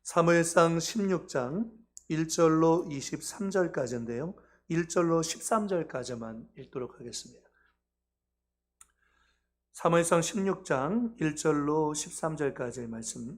사무엘상 16장 1절로 23절까지인데요. 1절로 13절까지만 읽도록 하겠습니다. 사무엘상 16장 1절로 13절까지의 말씀.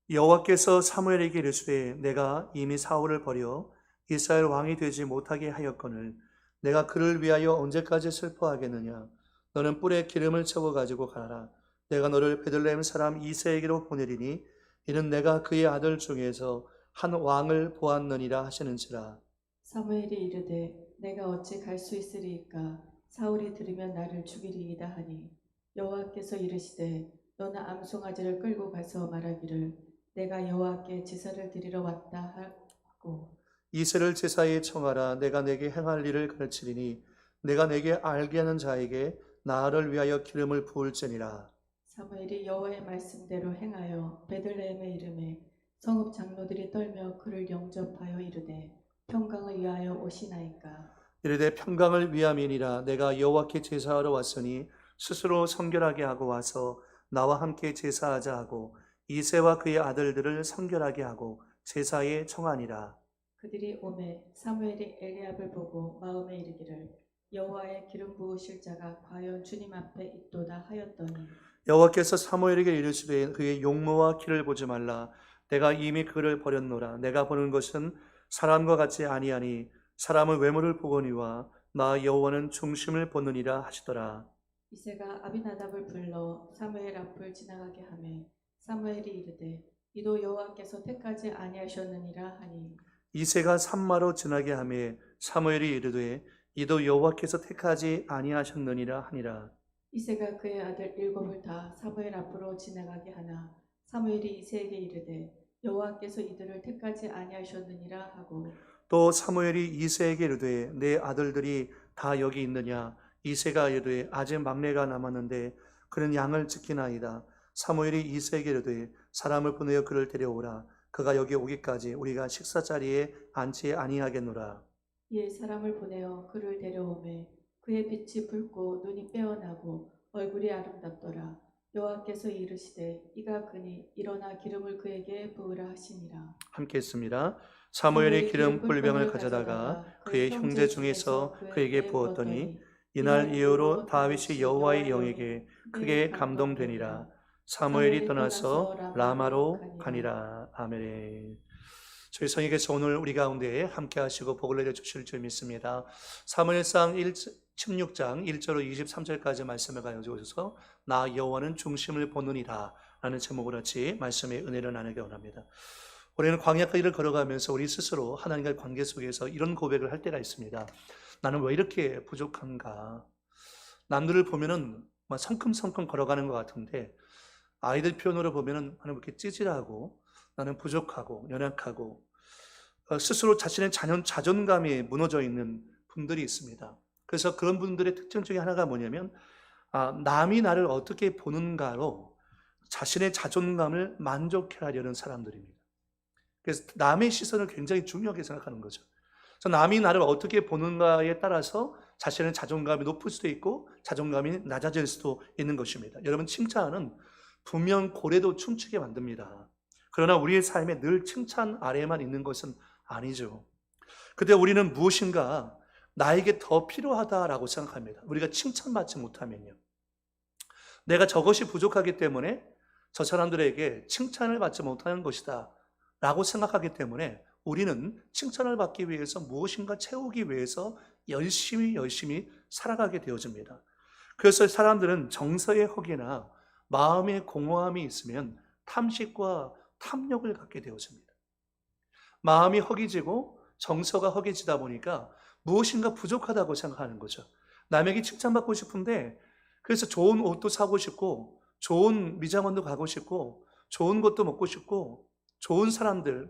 여호와께서 사무엘에게 이르시되 내가 이미 사울을 버려 이스라엘 왕이 되지 못하게 하였거늘 내가 그를 위하여 언제까지 슬퍼하겠느냐. 너는 뿔에 기름을 채워 가지고 가라. 내가 너를 베들레헴 사람 이새에게로 보내리니 이는 내가 그의 아들 중에서 한 왕을 보았느니라 하시는지라. 사무엘이 이르되 내가 어찌 갈 수 있으리이까. 사울이 들으면 나를 죽이리이다 하니 여호와께서 이르시되 너는 암송아지를 끌고 가서 말하기를 내가 여호와께 제사를 드리러 왔다 하고 이새를 제사에 청하라. 내가 내게 행할 일을 가르치리니 내가 내게 알게 하는 자에게 나를 위하여 기름을 부을지니라. 사무엘이 여호와의 말씀대로 행하여 베들레헴의 이름에 성읍 장로들이 떨며 그를 영접하여 이르되 평강을 위하여 오시나이까. 이르되 평강을 위함이니라. 내가 여호와께 제사하러 왔으니 스스로 성결하게 하고 와서 나와 함께 제사하자 하고 이새와 그의 아들들을 성결하게 하고 제사에 청하니라. 그들이 오매 사무엘이 엘리압을 보고 마음에 이르기를 여호와의 기름 부으실 자가 과연 주님 앞에 있도다 하였더니 여호와께서 사무엘에게 이르시되 그의 용모와 키를 보지 말라. 내가 이미 그를 버렸노라. 내가 보는 것은 사람과 같지 아니하니 사람은 외모를 보거니와 나 여호와는 중심을 보느니라 하시더라. 이새가 아비나답을 불러 사무엘 앞을 지나가게 하매 사무엘이 이르되 이도 여호와께서 택하지 아니하셨느니라 하니 이새가 산마로 지나게 하매 사무엘이 이르되 이도 여호와께서 택하지 아니하셨느니라 하니라. 이새가 그의 아들 일곱을 다 사무엘 앞으로 지나가게 하나 사무엘이 이새에게 이르되 여호와께서 이들을 택하지 아니하셨느니라 하고 또 사무엘이 이새에게 이르되 내 아들들이 다 여기 있느냐. 이새가 이르되 아직 막내가 남았는데 그는 양을 지키나이다. 사무엘이 이새에게 이르되 사람을 보내어 그를 데려오라. 그가 여기 오기까지 우리가 식사 자리에 앉지 아니하겠노라. 이에 사람을 보내어 그를 데려오매 그의 빛이 붉고 눈이 빼어나고 얼굴이 아름답더라. 여호와께서 이르시되 이가 그니 일어나 기름을 그에게 부으라 하시니라. 함께 했습니다. 사무엘이 기름 뿔병을 가져다가 그의 형제 중에서 그에게 부었더니 이날 이후로 다윗이 여호와의 영에게 크게 감동되니라. 사무엘이 떠나서 라마로 가니라. 아멘. 저희 성령께서 오늘 우리 가운데 함께 하시고 복을 내려 주실 줄 믿습니다. 사무엘상 16장 1절로 23절까지 말씀을 가져오셔서 나 여호와는 중심을 보느니라 라는 제목으로 같이 말씀의 은혜를 나누기 원합니다. 우리는 광야의 길을 걸어가면서 우리 스스로 하나님과의 관계 속에서 이런 고백을 할 때가 있습니다. 나는 왜 이렇게 부족한가? 남들을 보면은 성큼성큼 걸어가는 것 같은데 아이들 표현으로 보면은 나는 이렇게 찌질하고 나는 부족하고 연약하고 스스로 자신의 자존감이 무너져 있는 분들이 있습니다. 그래서 그런 분들의 특징 중에 하나가 뭐냐면 남이 나를 어떻게 보는가로 자신의 자존감을 만족해 하려는 사람들입니다. 그래서 남의 시선을 굉장히 중요하게 생각하는 거죠. 그래서 남이 나를 어떻게 보는가에 따라서 자신의 자존감이 높을 수도 있고 자존감이 낮아질 수도 있는 것입니다. 여러분, 칭찬은 분명 고래도 춤추게 만듭니다. 그러나 우리의 삶에 늘 칭찬 아래에만 있는 것은 아니죠. 그때 우리는 무엇인가 나에게 더 필요하다라고 생각합니다. 우리가 칭찬받지 못하면요. 내가 저것이 부족하기 때문에 저 사람들에게 칭찬을 받지 못하는 것이다 라고 생각하기 때문에 우리는 칭찬을 받기 위해서 무엇인가 채우기 위해서 열심히 살아가게 되어집니다. 그래서 사람들은 정서의 허기나 마음의 공허함이 있으면 탐식과 탐욕을 갖게 되어집니다. 마음이 허기지고 정서가 허기지다 보니까 무엇인가 부족하다고 생각하는 거죠. 남에게 칭찬받고 싶은데 그래서 좋은 옷도 사고 싶고 좋은 미장원도 가고 싶고 좋은 것도 먹고 싶고 좋은 사람들,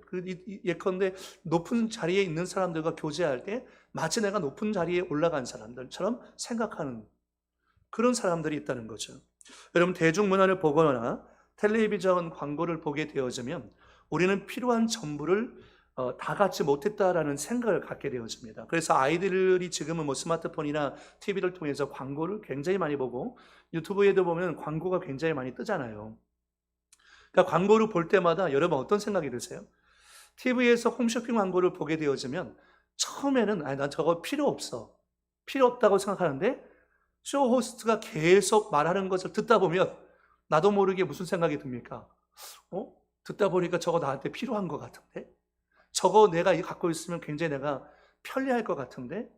예컨대 높은 자리에 있는 사람들과 교제할 때 마치 내가 높은 자리에 올라간 사람들처럼 생각하는 그런 사람들이 있다는 거죠. 여러분, 대중문화를 보거나 텔레비전 광고를 보게 되어지면 우리는 필요한 전부를 다 갖지 못했다라는 생각을 갖게 되어집니다. 그래서 아이들이 지금은 스마트폰이나 TV를 통해서 광고를 굉장히 많이 보고 유튜브에도 보면 광고가 굉장히 많이 뜨잖아요. 그러니까 광고를 볼 때마다 여러분 어떤 생각이 드세요? TV에서 홈쇼핑 광고를 보게 되어지면 처음에는 난 저거 필요 없어. 필요 없다고 생각하는데 쇼 호스트가 계속 말하는 것을 듣다 보면 나도 모르게 무슨 생각이 듭니까? 듣다 보니까 저거 나한테 필요한 것 같은데? 저거 내가 갖고 있으면 굉장히 내가 편리할 것 같은데?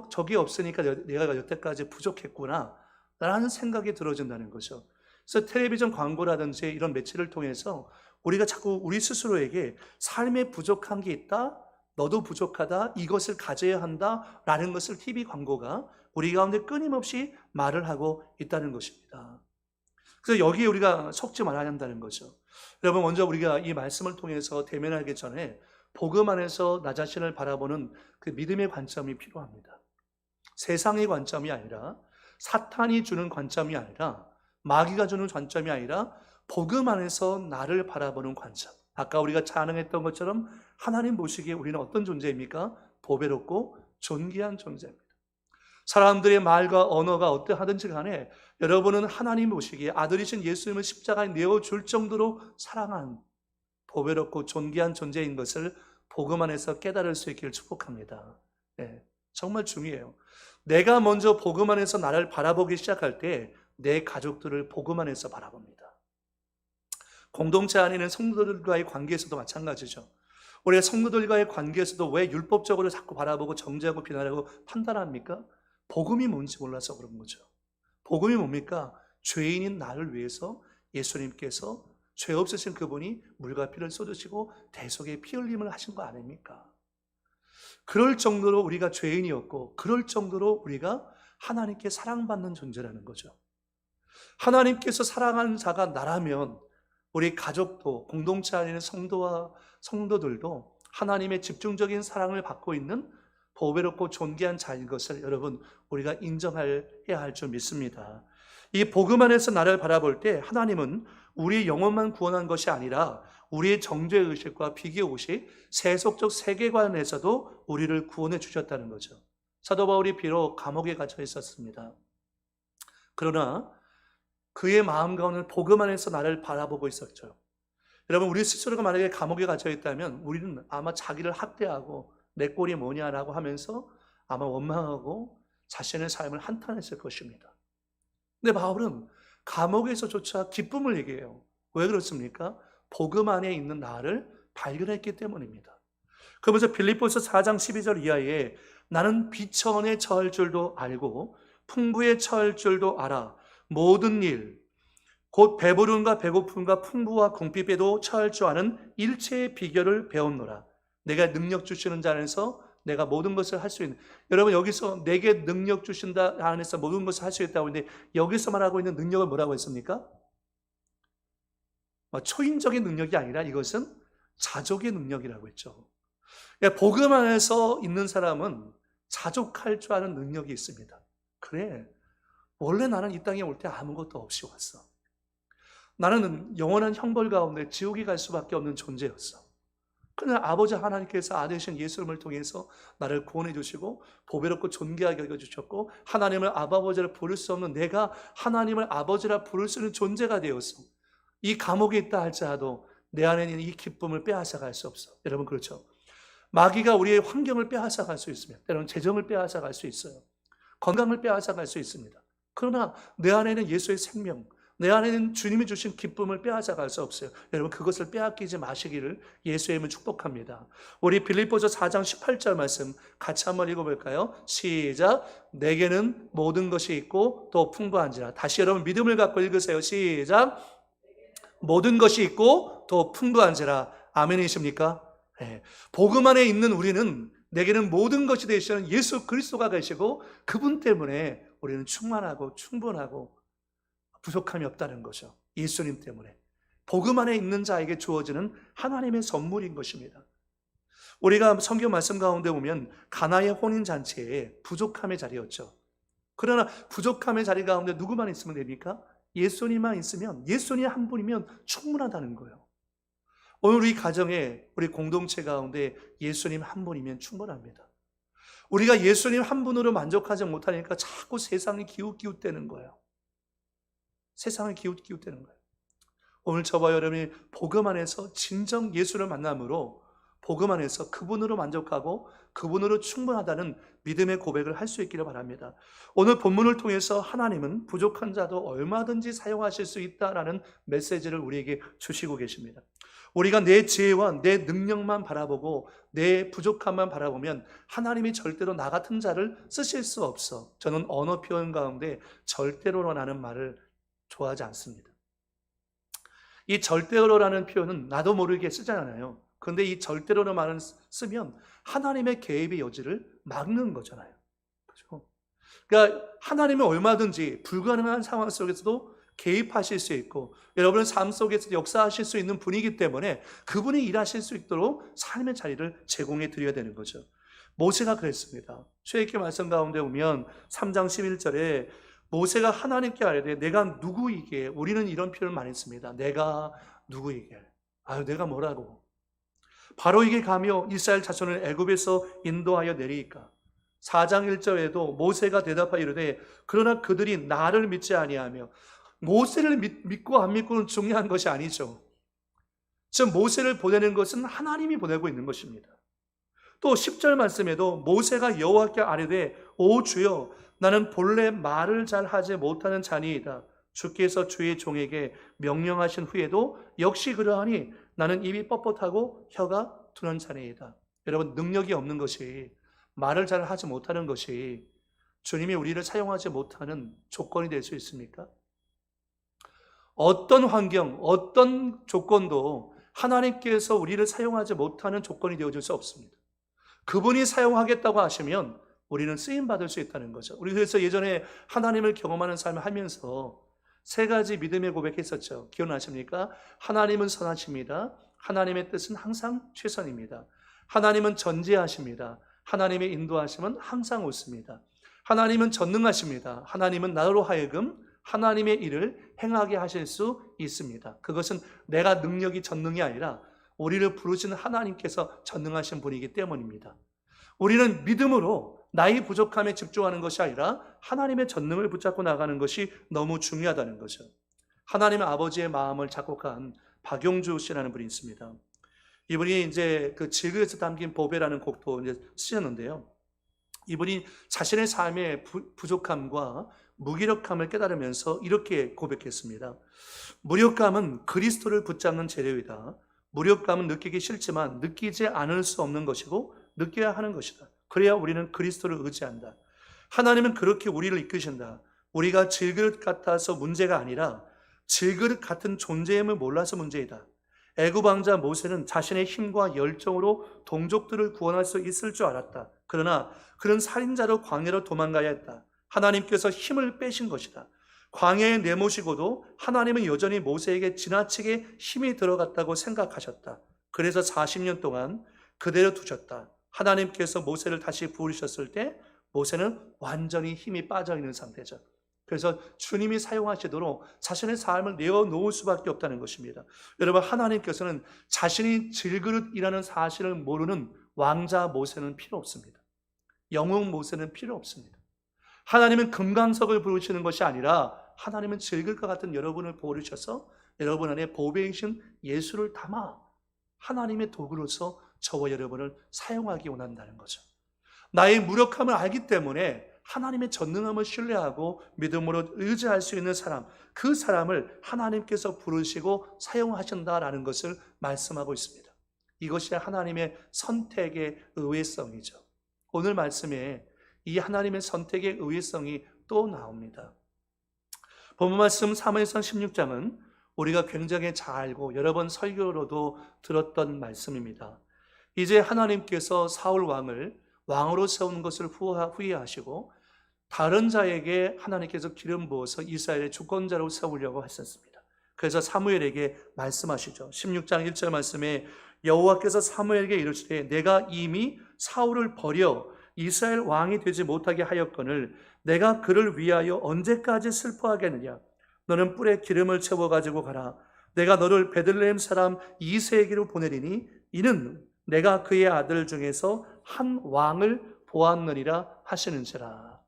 저게 없으니까 내가 여태까지 부족했구나. 라는 생각이 들어진다는 거죠. 그래서 텔레비전 광고라든지 이런 매체를 통해서 우리가 자꾸 우리 스스로에게 삶에 부족한 게 있다, 너도 부족하다, 이것을 가져야 한다 라는 것을 TV 광고가 우리 가운데 끊임없이 말을 하고 있다는 것입니다. 그래서 여기에 우리가 속지 말아야 한다는 거죠. 여러분, 먼저 우리가 이 말씀을 통해서 대면하기 전에 복음 안에서 나 자신을 바라보는 그 믿음의 관점이 필요합니다. 세상의 관점이 아니라, 사탄이 주는 관점이 아니라, 마귀가 주는 관점이 아니라 복음 안에서 나를 바라보는 관점. 아까 우리가 찬양했던 것처럼 하나님 보시기에 우리는 어떤 존재입니까? 보배롭고 존귀한 존재입니다. 사람들의 말과 언어가 어떠하든지 간에 여러분은 하나님 보시기에 아들이신 예수님을 십자가에 내어줄 정도로 사랑한 보배롭고 존귀한 존재인 것을 복음 안에서 깨달을 수 있기를 축복합니다. 네, 정말 중요해요. 내가 먼저 복음 안에서 나를 바라보기 시작할 때 내 가족들을 복음 안에서 바라봅니다. 공동체 안에 있는 성도들과의 관계에서도 마찬가지죠. 우리가 성도들과의 관계에서도 왜 율법적으로 자꾸 바라보고 정죄하고 비난하고 판단합니까? 복음이 뭔지 몰라서 그런 거죠. 복음이 뭡니까? 죄인인 나를 위해서 예수님께서 죄 없으신 그분이 물과 피를 쏟으시고 대속의 피 흘림을 하신 거 아닙니까? 그럴 정도로 우리가 죄인이었고 그럴 정도로 우리가 하나님께 사랑받는 존재라는 거죠. 하나님께서 사랑하는 자가 나라면 우리 가족도 공동체 안에 있는 성도와 성도들도 하나님의 집중적인 사랑을 받고 있는 보배롭고 존귀한 자인 것을 여러분 우리가 인정해야 할 줄 믿습니다. 이 복음 안에서 나를 바라볼 때 하나님은 우리의 영혼만 구원한 것이 아니라 우리의 정죄의식과 비교의식, 세속적 세계관에서도 우리를 구원해 주셨다는 거죠. 사도 바울이 비록 감옥에 갇혀 있었습니다. 그러나 그의 마음 가운데 복음 안에서 나를 바라보고 있었죠. 여러분, 우리 스스로가 만약에 감옥에 갇혀 있다면 우리는 아마 자기를 학대하고 내 꼴이 뭐냐라고 하면서 아마 원망하고 자신의 삶을 한탄했을 것입니다. 근데 바울은 감옥에서조차 기쁨을 얘기해요. 왜 그렇습니까? 복음 안에 있는 나를 발견했기 때문입니다. 그러면서 빌립보서 4장 12절 이하에 나는 비천에 처할 줄도 알고 풍부에 처할 줄도 알아. 모든 일, 곧 배부름과 배고픔과 풍부와 궁핍에도 처할 줄 아는 일체의 비결을 배웠노라. 내가 능력 주시는 자 안에서 내가 모든 것을 할 수 있는. 여러분, 여기서 내게 능력 주신다 안에서 모든 것을 할 수 있다고 했는데 여기서 말하고 있는 능력은 뭐라고 했습니까? 초인적인 능력이 아니라 이것은 자족의 능력이라고 했죠. 복음 안에서 있는 사람은 자족할 줄 아는 능력이 있습니다. 그래, 원래 나는 이 땅에 올 때 아무것도 없이 왔어. 나는 영원한 형벌 가운데 지옥에 갈 수밖에 없는 존재였어. 그러나 아버지 하나님께서 아들이신 예수님을 통해서 나를 구원해 주시고 보배롭고 존귀하게 여겨주셨고 하나님을 아버지라 부를 수 없는 내가 하나님을 아버지라 부를 수 있는 존재가 되었어. 이 감옥에 있다 할지라도 내 안에 있는 이 기쁨을 빼앗아갈 수 없어. 여러분, 그렇죠? 마귀가 우리의 환경을 빼앗아갈 수 있으며 때로는 재정을 빼앗아갈 수 있어요. 건강을 빼앗아갈 수 있습니다. 그러나 내 안에는 예수의 생명, 내 안에는 주님이 주신 기쁨을 빼앗아갈 수 없어요. 여러분, 그것을 빼앗기지 마시기를 예수의 이름으로 축복합니다. 우리 빌립보서 4장 18절 말씀 같이 한번 읽어볼까요? 시작. 내게는 모든 것이 있고 또 풍부한지라. 다시 여러분 믿음을 갖고 읽으세요. 시작. 모든 것이 있고 또 풍부한지라. 아멘이십니까? 네. 복음 안에 있는 우리는 내게는 모든 것이 되시는 예수 그리스도가 계시고 그분 때문에 우리는 충만하고 충분하고 부족함이 없다는 거죠. 예수님 때문에. 복음 안에 있는 자에게 주어지는 하나님의 선물인 것입니다. 우리가 성경 말씀 가운데 보면 가나의 혼인잔치에 부족함의 자리였죠. 그러나 부족함의 자리 가운데 누구만 있으면 됩니까? 예수님만 있으면, 예수님 한 분이면 충분하다는 거예요. 오늘 우리 가정에, 우리 공동체 가운데 예수님 한 분이면 충분합니다. 우리가 예수님 한 분으로 만족하지 못하니까 자꾸 세상이 기웃기웃대는 거예요. 세상을 기웃기웃대는 거예요. 오늘 저와 여러분이 복음 안에서 진정 예수를 만남으로 복음 안에서 그분으로 만족하고 그분으로 충분하다는 믿음의 고백을 할 수 있기를 바랍니다. 오늘 본문을 통해서 하나님은 부족한 자도 얼마든지 사용하실 수 있다라는 메시지를 우리에게 주시고 계십니다. 우리가 내 지혜와 내 능력만 바라보고 내 부족함만 바라보면 하나님이 절대로 나 같은 자를 쓰실 수 없어. 저는 언어 표현 가운데 절대로라는 말을 좋아하지 않습니다. 이 절대로라는 표현은 나도 모르게 쓰잖아요. 그런데 이 절대로라는 말을 쓰면 하나님의 개입의 여지를 막는 거잖아요. 그렇죠? 그러니까 하나님은 얼마든지 불가능한 상황 속에서도 개입하실 수 있고 여러분의 삶 속에서 역사하실 수 있는 분이기 때문에 그분이 일하실 수 있도록 삶의 자리를 제공해 드려야 되는 거죠. 모세가 그랬습니다. 출애굽기 말씀 가운데 보면 3장 11절에 모세가 하나님께 아뢰되 내가 누구이게, 우리는 이런 표현을 많이 씁니다. 내가 누구이게. 아유, 내가 뭐라고. 바로 이게 가며 이스라엘 자손을 애굽에서 인도하여 내리이까. 4장 1절에도 모세가 대답하여 이르되 그러나 그들이 나를 믿지 아니하며, 모세를 믿고 안 믿고는 중요한 것이 아니죠. 즉 모세를 보내는 것은 하나님이 보내고 있는 것입니다. 또 10절 말씀에도 모세가 여호와께 아뢰되 오 주여 나는 본래 말을 잘 하지 못하는 자니이다. 주께서 주의 종에게 명령하신 후에도 역시 그러하니 나는 입이 뻣뻣하고 혀가 둔한 자니이다. 여러분, 능력이 없는 것이, 말을 잘 하지 못하는 것이 주님이 우리를 사용하지 못하는 조건이 될 수 있습니까? 어떤 환경, 어떤 조건도 하나님께서 우리를 사용하지 못하는 조건이 되어줄 수 없습니다. 그분이 사용하겠다고 하시면 우리는 쓰임받을 수 있다는 거죠. 우리 그래서 예전에 하나님을 경험하는 삶을 하면서 3가지 믿음의 고백했었죠. 기억나십니까? 하나님은 선하십니다. 하나님의 뜻은 항상 최선입니다. 하나님은 전지하십니다. 하나님의 인도하심은 항상 옳습니다. 하나님은 전능하십니다. 하나님은 나로 하여금 하나님의 일을 행하게 하실 수 있습니다. 그것은 내가 능력이 전능이 아니라 우리를 부르신 하나님께서 전능하신 분이기 때문입니다. 우리는 믿음으로 나의 부족함에 집중하는 것이 아니라 하나님의 전능을 붙잡고 나가는 것이 너무 중요하다는 거죠. 하나님의 아버지의 마음을 작곡한 박용주 씨라는 분이 있습니다. 이분이 이제 그 질그에서 담긴 보배라는 곡도 이제 쓰셨는데요. 이분이 자신의 삶의 부족함과 무기력함을 깨달으면서 이렇게 고백했습니다. 무력감은 그리스도를 붙잡는 재료이다. 무력감은 느끼기 싫지만 느끼지 않을 수 없는 것이고 느껴야 하는 것이다. 그래야 우리는 그리스도를 의지한다. 하나님은 그렇게 우리를 이끄신다. 우리가 질그릇 같아서 문제가 아니라 질그릇 같은 존재임을 몰라서 문제이다. 애굽 왕자 모세는 자신의 힘과 열정으로 동족들을 구원할 수 있을 줄 알았다. 그러나 그는 살인자로 광야로 도망가야 했다. 하나님께서 힘을 빼신 것이다. 광야에 내모시고도 하나님은 여전히 모세에게 지나치게 힘이 들어갔다고 생각하셨다. 그래서 40년 동안 그대로 두셨다. 하나님께서 모세를 다시 부르셨을 때 모세는 완전히 힘이 빠져있는 상태죠. 그래서 주님이 사용하시도록 자신의 삶을 내어놓을 수밖에 없다는 것입니다. 여러분, 하나님께서는 자신이 질그릇이라는 사실을 모르는 왕자 모세는 필요 없습니다. 영웅 모세는 필요 없습니다. 하나님은 금강석을 부르시는 것이 아니라 하나님은 질그릇과 같은 여러분을 부르셔서 여러분 안에 보배이신 예수를 담아 하나님의 도구로서 저와 여러분을 사용하기 원한다는 거죠. 나의 무력함을 알기 때문에 하나님의 전능함을 신뢰하고 믿음으로 의지할 수 있는 사람, 그 사람을 하나님께서 부르시고 사용하신다라는 것을 말씀하고 있습니다. 이것이 하나님의 선택의 의외성이죠. 오늘 말씀에 이 하나님의 선택의 의외성이 또 나옵니다. 본문 말씀 사무엘상 16장은 우리가 굉장히 잘 알고 여러 번 설교로도 들었던 말씀입니다. 이제 하나님께서 사울 왕을 왕으로 세운 것을 후회하시고 다른 자에게 하나님께서 기름 부어서 이스라엘의 주권자로 세우려고 하셨습니다. 그래서 사무엘에게 말씀하시죠. 16장 1절 말씀에 여호와께서 사무엘에게 이르시되 내가 이미 사울을 버려 이스라엘 왕이 되지 못하게 하였거늘 내가 그를 위하여 언제까지 슬퍼하겠느냐. 너는 뿔에 기름을 채워 가지고 가라. 내가 너를 베들레헴 사람 이새에게로 보내리니 이는 내가 그의 아들 중에서 한 왕을 보았느니라 하시는지라.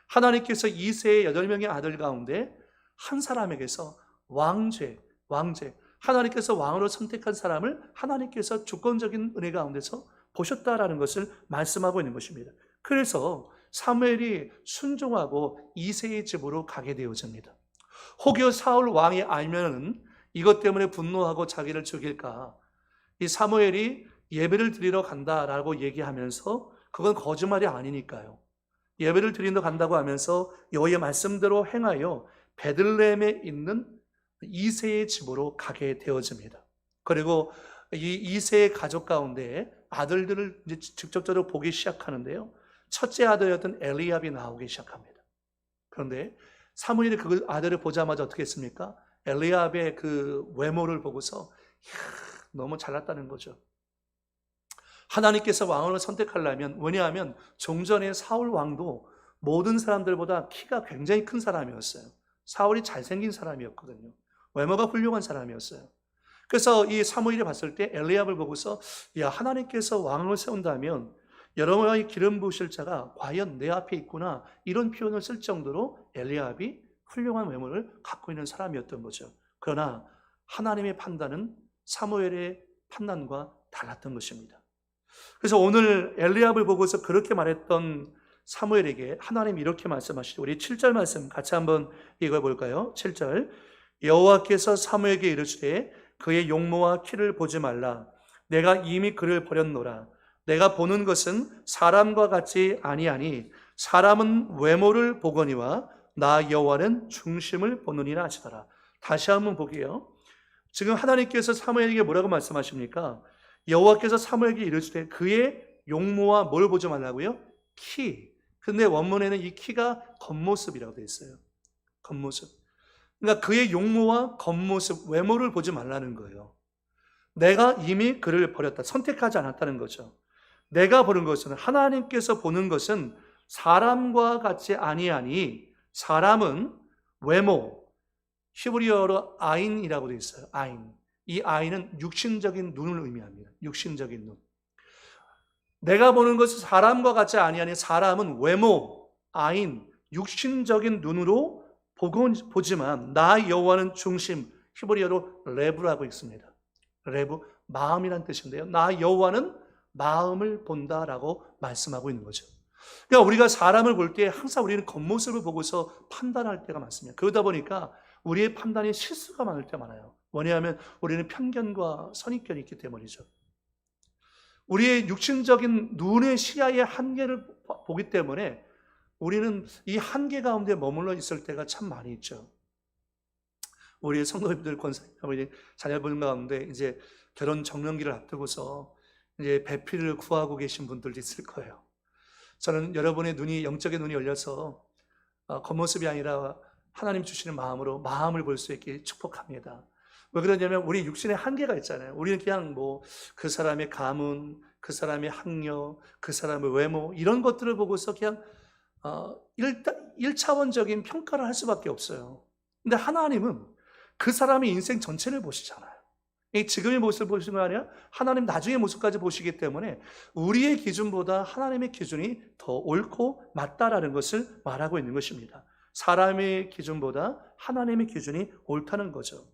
하나님께서 이새의 8명의 아들 가운데 한 사람에게서 왕죄, 왕제, 하나님께서 왕으로 선택한 사람을 하나님께서 주권적인 은혜 가운데서 보셨다라는 것을 말씀하고 있는 것입니다. 그래서 사무엘이 순종하고 이새의 집으로 가게 되어집니다. 혹여 사울 왕이 알면은 이것 때문에 분노하고 자기를 죽일까, 이 사무엘이 예배를 드리러 간다라고 얘기하면서 그건 거짓말이 아니니까요. 예배를 드리러 간다고 하면서 여호와의 말씀대로 행하여 베들레헴에 있는 이새의 집으로 가게 되어집니다. 그리고 이 이새의 가족 가운데 아들들을 이제 직접적으로 보기 시작하는데요. 첫째 아들이었던 엘리압이 나오기 시작합니다. 그런데 사무엘이 그 아들을 보자마자 어떻게 했습니까? 엘리압의 그 외모를 보고서 너무 잘났다는 거죠. 하나님께서 왕을 선택하려면, 왜냐하면 종전에 사울 왕도 모든 사람들보다 키가 굉장히 큰 사람이었어요. 사울이 잘생긴 사람이었거든요. 외모가 훌륭한 사람이었어요. 그래서 이 사무엘이 봤을 때 엘리압을 보고서 야, 하나님께서 왕을 세운다면 여호와의 기름 부으실 자가 과연 내 앞에 있구나, 이런 표현을 쓸 정도로 엘리압이 훌륭한 외모를 갖고 있는 사람이었던 거죠. 그러나 하나님의 판단은 사무엘의 판단과 달랐던 것입니다. 그래서 오늘 엘리압을 보고서 그렇게 말했던 사무엘에게 하나님이 이렇게 말씀하시죠. 우리 7절 말씀 같이 한번 읽어볼까요? 7절, 여호와께서 사무엘에게 이르시되 그의 용모와 키를 보지 말라. 내가 이미 그를 버렸노라. 내가 보는 것은 사람과 같지 아니하니 사람은 외모를 보거니와 나 여호와는 중심을 보느니라 하시더라. 다시 한번 보게요. 지금 하나님께서 사무엘에게 뭐라고 말씀하십니까? 여호와께서 사무엘에게 이르시되 그의 용모와 뭘 보지 말라고요? 키. 근데 원문에는 이 키가 겉모습이라고 되어 있어요. 겉모습. 그러니까 그의 용모와 겉모습, 외모를 보지 말라는 거예요. 내가 이미 그를 버렸다. 선택하지 않았다는 거죠. 내가 보는 것은, 하나님께서 보는 것은 사람과 같이 아니하니 사람은 외모, 히브리어로 아인이라고 되어 있어요. 아인. 이 아인은 육신적인 눈을 의미합니다. 육신적인 눈. 내가 보는 것은 사람과 같지 아니하니 사람은 외모, 아인, 육신적인 눈으로 보지만 나 여호와는 중심, 히브리어로 레브라고 있습니다. 레브, 마음이란 뜻인데요. 나 여호와는 마음을 본다라고 말씀하고 있는 거죠. 그러니까 우리가 사람을 볼 때 항상 우리는 겉모습을 보고서 판단할 때가 많습니다. 그러다 보니까 우리의 판단이 실수가 많을 때 많아요. 왜냐하면 우리는 편견과 선입견이 있기 때문이죠. 우리의 육신적인 눈의 시야의 한계를 보기 때문에 우리는 이 한계 가운데 머물러 있을 때가 참 많이 있죠. 우리 성도님들, 권사님, 우리 자녀분 가운데 이제 결혼 정년기를 앞두고서 이제 배필을 구하고 계신 분들도 있을 거예요. 저는 여러분의 눈이, 영적인 눈이 열려서 겉모습이 아니라 하나님 주시는 마음으로 마음을 볼 수 있게 축복합니다. 왜 그러냐면 우리 육신의 한계가 있잖아요. 우리는 그냥 뭐 그 사람의 가문, 그 사람의 학력, 그 사람의 외모, 이런 것들을 보고서 그냥 1차원적인 평가를 할 수밖에 없어요. 근데 하나님은 그 사람의 인생 전체를 보시잖아요. 지금의 모습을 보시는 거 아니라 하나님 나중의 모습까지 보시기 때문에 우리의 기준보다 하나님의 기준이 더 옳고 맞다라는 것을 말하고 있는 것입니다. 사람의 기준보다 하나님의 기준이 옳다는 거죠.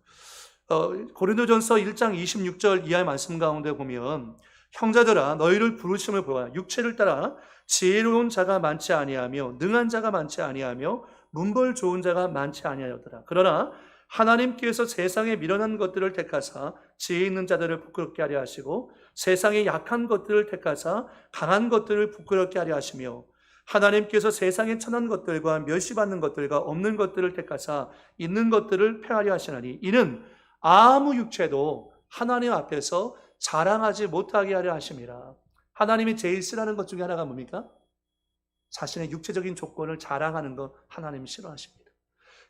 고린도전서 1장 26절 이하의 말씀 가운데 보면 형제들아 너희를 부르심을 보아 육체를 따라 지혜로운 자가 많지 아니하며 능한 자가 많지 아니하며 문벌 좋은 자가 많지 아니하였더라. 그러나 하나님께서 세상에 미련한 것들을 택하사 지혜 있는 자들을 부끄럽게 하려 하시고 세상에 약한 것들을 택하사 강한 것들을 부끄럽게 하려 하시며 하나님께서 세상에 천한 것들과 멸시받는 것들과 없는 것들을 택하사 있는 것들을 폐하려 하시나니 이는 아무 육체도 하나님 앞에서 자랑하지 못하게 하려 하심이라. 하나님이 제일 싫어하는 것 중에 하나가 뭡니까? 자신의 육체적인 조건을 자랑하는 거 하나님이 싫어하십니다.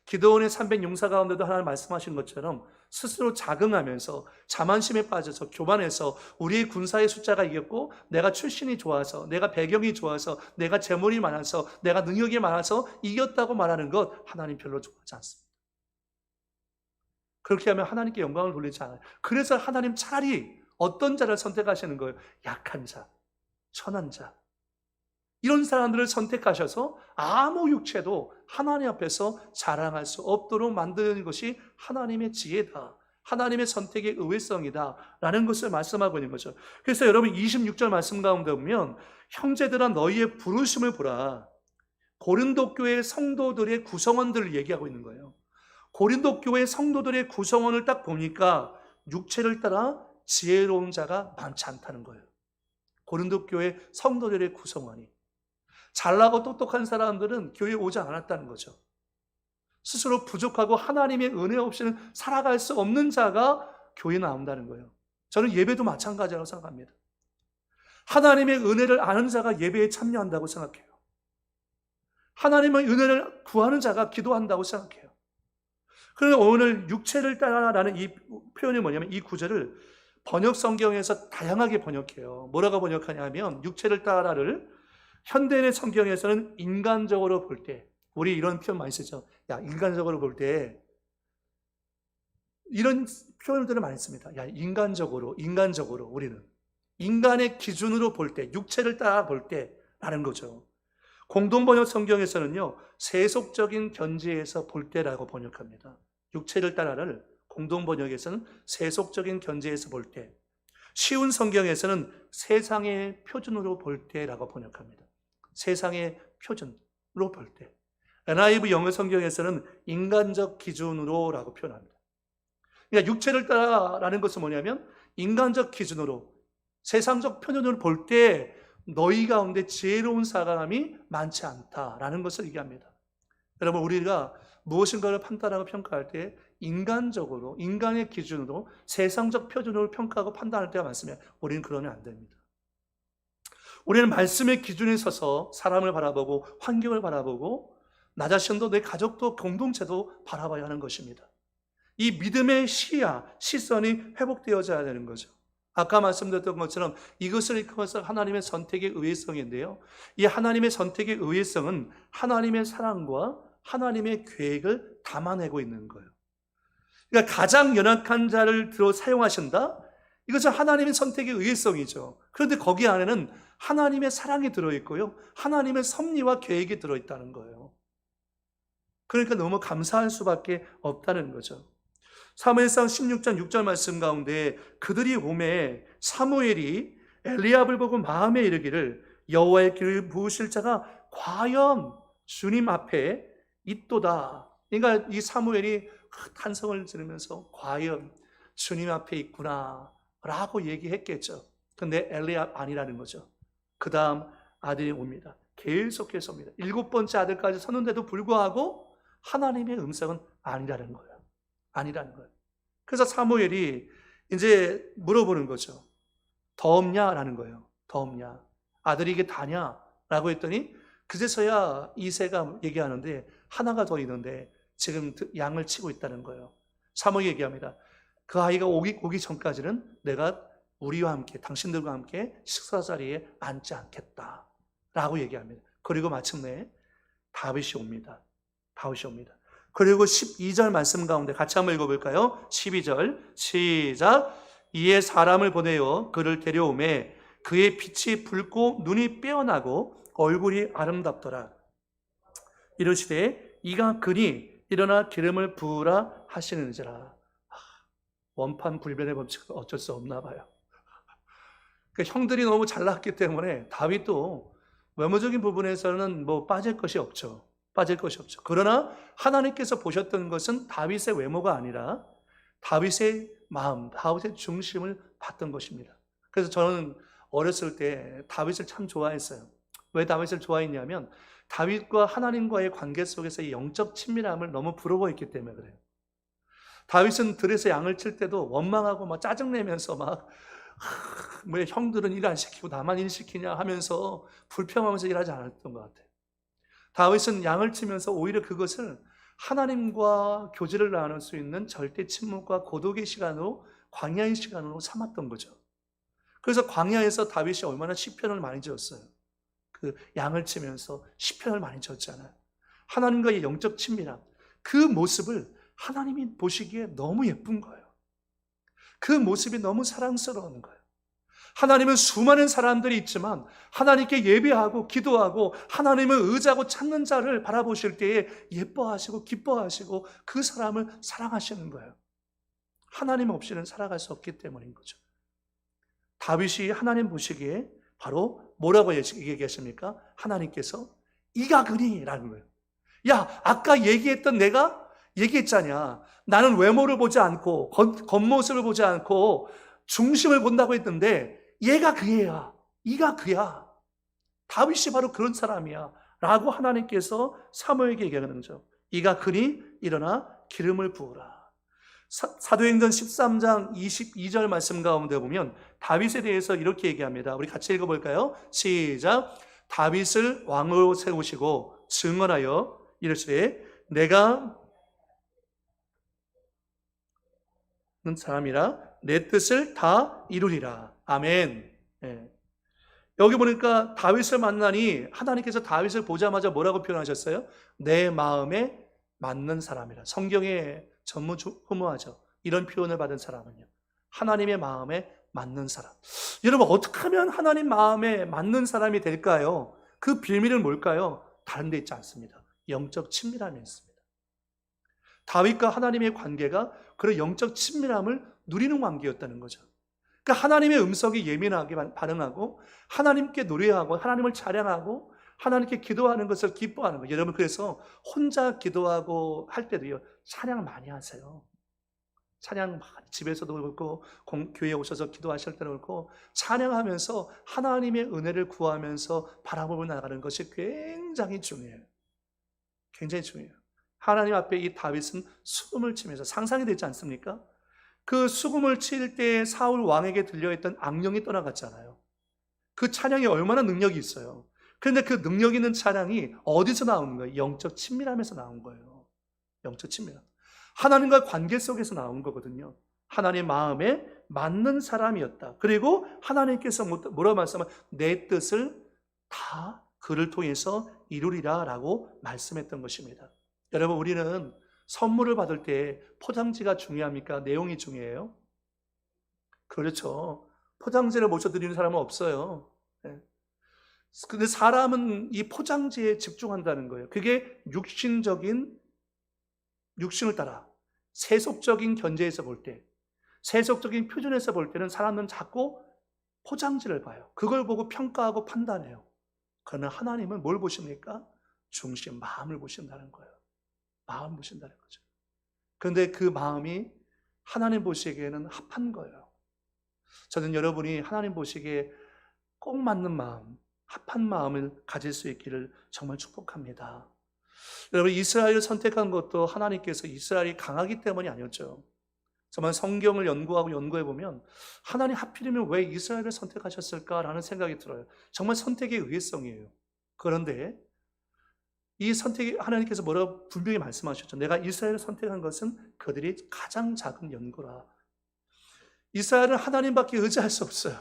기드온의 300 용사 가운데도 하나님 말씀하신 것처럼 스스로 자긍하면서 자만심에 빠져서 교만해서 우리의 군사의 숫자가 이겼고 내가 출신이 좋아서 내가 배경이 좋아서 내가 재물이 많아서 내가 능력이 많아서 이겼다고 말하는 것 하나님 별로 좋아하지 않습니다. 그렇게 하면 하나님께 영광을 돌리지 않아요. 그래서 하나님 차라리 어떤 자를 선택하시는 거예요? 약한 자, 천한 자, 이런 사람들을 선택하셔서 아무 육체도 하나님 앞에서 자랑할 수 없도록 만드는 것이 하나님의 지혜다, 하나님의 선택의 의외성이다라는 것을 말씀하고 있는 거죠. 그래서 여러분 26절 말씀 가운데 보면 형제들아 너희의 부르심을 보라. 고린도 교회 성도들의 구성원들을 얘기하고 있는 거예요. 고린도 교회 성도들의 구성원을 딱 보니까 육체를 따라 지혜로운 자가 많지 않다는 거예요. 고린도 교회 성도들의 구성원이. 잘나고 똑똑한 사람들은 교회에 오지 않았다는 거죠. 스스로 부족하고 하나님의 은혜 없이는 살아갈 수 없는 자가 교회에 나온다는 거예요. 저는 예배도 마찬가지라고 생각합니다. 하나님의 은혜를 아는 자가 예배에 참여한다고 생각해요. 하나님의 은혜를 구하는 자가 기도한다고 생각해요. 그런데 오늘 육체를 따라라는 이 표현이 뭐냐면 이 구절을 번역 성경에서 다양하게 번역해요. 뭐라고 번역하냐 하면 육체를 따라를 현대인의 성경에서는 인간적으로 볼 때, 우리 이런 표현 많이 쓰죠. 야, 인간적으로 볼 때 이런 표현들을 많이 씁니다. 야, 인간적으로 우리는 인간의 기준으로 볼 때, 육체를 따라 볼 때라는 거죠. 공동번역 성경에서는요, 세속적인 견지에서 볼 때라고 번역합니다. 육체를 따라를 공동번역에서는 세속적인 견지에서 볼 때, 쉬운 성경에서는 세상의 표준으로 볼 때라고 번역합니다. 세상의 표준으로 볼 때. NIV 영어 성경에서는 인간적 기준으로라고 표현합니다. 그러니까 육체를 따라라는 것은 뭐냐면 인간적 기준으로, 세상적 표준으로 볼 때 너희 가운데 지혜로운 사람이 많지 않다라는 것을 얘기합니다. 여러분, 우리가 무엇인가를 판단하고 평가할 때 인간적으로, 인간의 기준으로, 세상적 표준으로 평가하고 판단할 때가 많습니다. 우리는 그러면 안 됩니다. 우리는 말씀의 기준에 서서 사람을 바라보고 환경을 바라보고 나 자신도 내 가족도 공동체도 바라봐야 하는 것입니다. 이 믿음의 시선이 회복되어져야 되는 거죠. 아까 말씀드렸던 것처럼 이것을 일컬어서 하나님의 선택의 의외성인데요. 이 하나님의 선택의 의외성은 하나님의 사랑과 하나님의 계획을 담아내고 있는 거예요. 그러니까 가장 연약한 자를 들어 사용하신다? 이것은 하나님의 선택의 의외성이죠. 그런데 거기 안에는 하나님의 사랑이 들어있고요, 하나님의 섭리와 계획이 들어있다는 거예요. 그러니까 너무 감사할 수밖에 없다는 거죠. 사무엘상 16장 6절 말씀 가운데 그들이 오매 사무엘이 엘리압을 보고 마음에 이르기를 여호와의 길을 부으실 자가 과연 주님 앞에 있도다. 그러니까 이 사무엘이 탄성을 지르면서 과연 주님 앞에 있구나 라고 얘기했겠죠. 근데 엘리압 아니라는 거죠. 그 다음 아들이 옵니다. 계속해서 옵니다. 7번째 아들까지 섰는데도 불구하고 하나님의 음성은 아니라는 거예요. 아니라는 거예요. 그래서 사무엘이 이제 물어보는 거죠. 더 없냐라는 거예요. 더 없냐? 아들이 이게 다냐? 라고 했더니 그제서야 이새가 얘기하는데 하나가 더 있는데 지금 양을 치고 있다는 거예요. 사무엘이 얘기합니다. 그 아이가 오기 전까지는 내가 우리와 함께, 당신들과 함께 식사 자리에 앉지 않겠다 라고 얘기합니다. 그리고 마침내 다윗이 옵니다. 다윗이 옵니다. 그리고 12절 말씀 가운데 같이 한번 읽어볼까요? 12절 시작. 이에 사람을 보내어 그를 데려오매 그의 빛이 붉고 눈이 빼어나고 얼굴이 아름답더라. 이르시되 이가 그니 일어나 기름을 부으라 하시는지라. 원판 불변의 법칙은 어쩔 수 없나 봐요. 그러니까 형들이 너무 잘났기 때문에 다윗도 외모적인 부분에서는 뭐 빠질 것이 없죠. 빠질 것이 없죠. 그러나 하나님께서 보셨던 것은 다윗의 외모가 아니라 다윗의 마음, 다윗의 중심을 봤던 것입니다. 그래서 저는 어렸을 때 다윗을 참 좋아했어요. 왜 다윗을 좋아했냐면 다윗과 하나님과의 관계 속에서 이 영적 친밀함을 너무 부러워했기 때문에 그래요. 다윗은 들에서 양을 칠 때도 원망하고 막 짜증내면서 막 왜 형들은 일 안 시키고 나만 일 시키냐 하면서 불평하면서 일하지 않았던 것 같아요. 다윗은 양을 치면서 오히려 그것을 하나님과 교제를 나눌 수 있는 절대 침묵과 고독의 시간으로, 광야의 시간으로 삼았던 거죠. 그래서 광야에서 다윗이 얼마나 시편을 많이 지었어요. 그 양을 치면서 시편을 많이 지었잖아요. 하나님과의 영적 친밀함, 그 모습을 하나님이 보시기에 너무 예쁜 거예요. 그 모습이 너무 사랑스러운 거예요. 하나님은 수많은 사람들이 있지만 하나님께 예배하고 기도하고 하나님을 의지하고 찾는 자를 바라보실 때에 예뻐하시고 기뻐하시고 그 사람을 사랑하시는 거예요. 하나님 없이는 살아갈 수 없기 때문인 거죠. 다윗이 하나님 보시기에 바로 뭐라고 얘기하십니까? 하나님께서 이가 그리라는 거예요. 야, 아까 내가 얘기했잖냐. 나는 외모를 보지 않고 겉모습을 보지 않고 중심을 본다고 했는데 얘가 그애야. 이가 그야. 다윗이 바로 그런 사람이야. 라고 하나님께서 사무엘에게 얘기하는 거죠. 이가 그니 일어나 기름을 부으라. 사도행전 13장 22절 말씀 가운데 보면 다윗에 대해서 이렇게 얘기합니다. 우리 같이 읽어볼까요? 시작. 다윗을 왕으로 세우시고 증언하여 이르시되 내가 사람이라 내 뜻을 다 이루리라. 아멘. 예. 여기 보니까 다윗을 만나니 하나님께서 다윗을 보자마자 뭐라고 표현하셨어요? 내 마음에 맞는 사람이라. 성경에 전무후무하죠. 이런 표현을 받은 사람은요. 하나님의 마음에 맞는 사람. 여러분, 어떻게 하면 하나님 마음에 맞는 사람이 될까요? 그 비밀은 뭘까요? 다른 데 있지 않습니다. 영적 친밀함에 있습니다. 다윗과 하나님의 관계가 그런 영적 친밀함을 누리는 관계였다는 거죠. 그러니까 하나님의 음성이 예민하게 반응하고 하나님께 노래하고 하나님을 찬양하고 하나님께 기도하는 것을 기뻐하는 거예요. 여러분, 그래서 혼자 기도하고 할 때도요, 찬양 많이 하세요. 찬양 집에서도 그렇고 교회에 오셔서 기도하실 때도 그렇고 찬양하면서 하나님의 은혜를 구하면서 바라보며 나가는 것이 굉장히 중요해요. 굉장히 중요해요. 하나님 앞에 이 다윗은 수금을 치면서 상상이 되지 않습니까? 그 수금을 칠 때 사울 왕에게 들려있던 악령이 떠나갔잖아요. 그 찬양이 얼마나 능력이 있어요. 그런데 그 능력 있는 찬양이 어디서 나오는 거예요? 영적 친밀함에서 나온 거예요. 영적 친밀함. 하나님과 관계 속에서 나온 거거든요. 하나님 마음에 맞는 사람이었다. 그리고 하나님께서 뭐라고 말씀하면 내 뜻을 다 그를 통해서 이루리라 라고 말씀했던 것입니다. 여러분, 우리는 선물을 받을 때 포장지가 중요합니까? 내용이 중요해요? 그렇죠. 포장지를 모셔드리는 사람은 없어요. 근데 사람은 이 포장지에 집중한다는 거예요. 그게 육신을 따라 세속적인 견제에서 볼 때, 세속적인 표준에서 볼 때는 사람은 자꾸 포장지를 봐요. 그걸 보고 평가하고 판단해요. 그러나 하나님은 뭘 보십니까? 중심, 마음을 보신다는 거예요. 마음 보신다는 거죠. 그런데 그 마음이 하나님 보시기에는 합한 거예요. 저는 여러분이 하나님 보시기에 꼭 맞는 마음, 합한 마음을 가질 수 있기를 정말 축복합니다. 여러분, 이스라엘을 선택한 것도 하나님께서 이스라엘이 강하기 때문이 아니었죠. 정말 성경을 연구해보면 하나님 하필이면 왜 이스라엘을 선택하셨을까라는 생각이 들어요. 정말 선택의 의외성이에요. 그런데 이 선택이 하나님께서 뭐라고 분명히 말씀하셨죠. 내가 이스라엘을 선택한 것은 그들이 가장 작은 연고라. 이스라엘은 하나님밖에 의지할 수 없어요.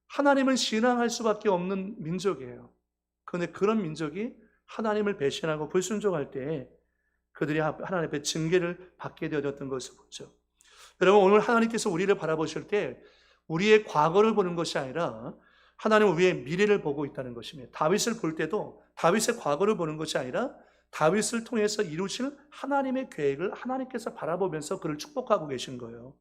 하나님은 신앙할 수밖에 없는 민족이에요. 그런데 그런 민족이 하나님을 배신하고 불순종할 때 그들이 하나님 앞에 징계를 받게 되었던 것을 보죠. 여러분, 오늘 하나님께서 우리를 바라보실 때 우리의 과거를 보는 것이 아니라 하나님은 우리의 미래를 보고 있다는 것입니다. 다윗을 볼 때도 다윗의 과거를 보는 것이 아니라 다윗을 통해서 이루실 하나님의 계획을 하나님께서 바라보면서 그를 축복하고 계신 거예요.